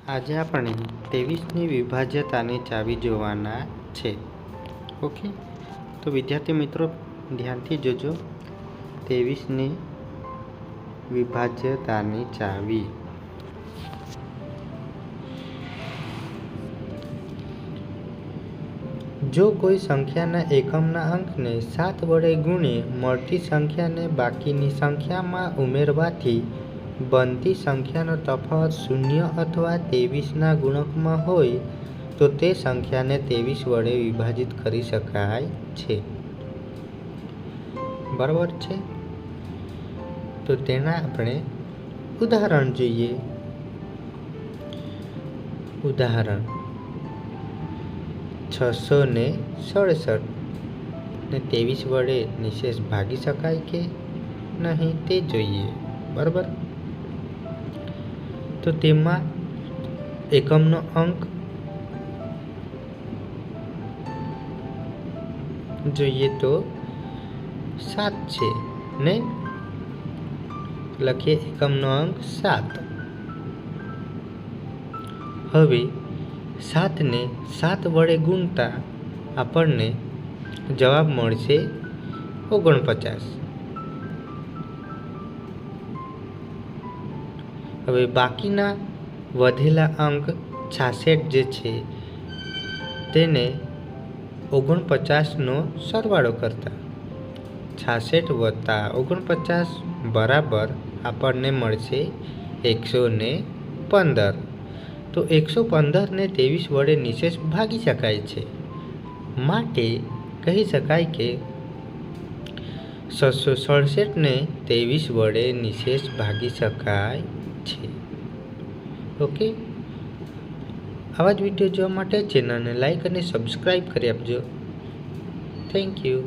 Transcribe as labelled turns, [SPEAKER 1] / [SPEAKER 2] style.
[SPEAKER 1] આજે આપણે 23ની વિભાજ્યતાની ચાવી જોવાના છે. ઓકે, તો વિદ્યાર્થી મિત્રો ધ્યાનથી જોજો. 23ની વિભાજ્યતાની ચાવી. જો કોઈ સંખ્યાના એકમના અંકને 7 વડે ગુણીએ મળતી સંખ્યાને બાકીની સંખ્યામાં ઉમેરવાથી બનતી સંખ્યાનો તફાવત 0 અથવા 23ના ગુણકમાં હોય તો તે સંખ્યાને 23 વડે વિભાજિત કરી શકાય છે. બરાબર છે? તો તેના આપણે ઉદાહરણ જોઈએ. ઉદાહરણ 667 ને 23 વડે નિશેષ ભાગી શકાય કે નહીં તે જોઈએ. બરાબર? તો તેમાં એકમનો અંક જોઈએ તો 7 છે ને, લખીએ એકમનો અંક 7. હવે 7ને 7 વડે ગુણતા આપણને જવાબ મળશે 49. હવે બાકીના વધેલા અંક 66 જે છે તેને 49નો સરવાળો કરતા 66 વત્તા 49 બરાબર આપણને મળશે 115. તો 115ને 23 વડે નિશેષ ભાગી શકાય છે. માટે કહી શકાય કે 667ને 23 વડે નિશેષ ભાગી શકાય છે. ઓકે, આવા જ વિડીયો જોવા માટે ચેનલને લાઈક અને સબસ્ક્રાઈબ કરી આપજો. Thank you.